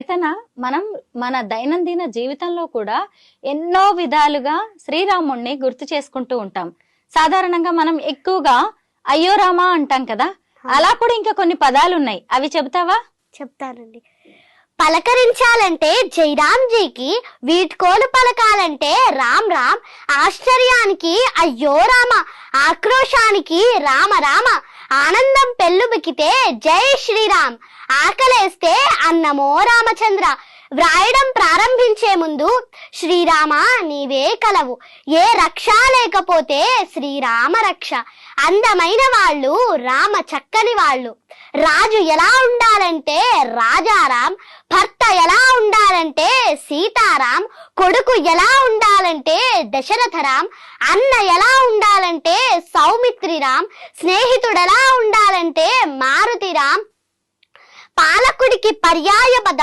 అయితేనా మనం మన దైనందిన జీవితంలో కూడా ఎన్నో విధాలుగా శ్రీరాముణ్ణి గుర్తు చేసుకుంటూ ఉంటాం. సాధారణంగా మనం ఎక్కువగా అయ్యో రామా అంటాం కదా, అలా కూడా ఇంకా కొన్ని పదాలు ఉన్నాయి, అవి చెబుతావా? చెప్తానండి. పలకరించాలంటే జైరామ్జీకి, వీడ్కోలు పలకాలంటే రామ్ రామ్, ఆశ్చర్యానికి అయ్యో రామ, ఆక్రోశానికి రామ రామ, ఆనందం పెళ్ళుబికితే జై శ్రీరామ్, ఆకలేస్తే అన్నమో రామచంద్ర. వ్రాయడం ప్రారంభించే ముందు శ్రీరామ నీవే కలవు, ఏ రక్ష లేకపోతే శ్రీరామ రక్ష. అందమైన వాళ్ళు రామ చక్కని వాళ్ళు. రాజు ఎలా ఉండాలంటే రాజారాం, భర్త ఎలా ఉండాలంటే సీతారాం, కొడుకు ఎలా ఉండాలంటే దశరథరాం, అన్న ఎలా ఉండాలంటే సౌమిత్రిరాం, స్నేహితుడు ఎలా ఉండాలంటే మారుతిరాం, పాలకుడికి పర్యాయ పదం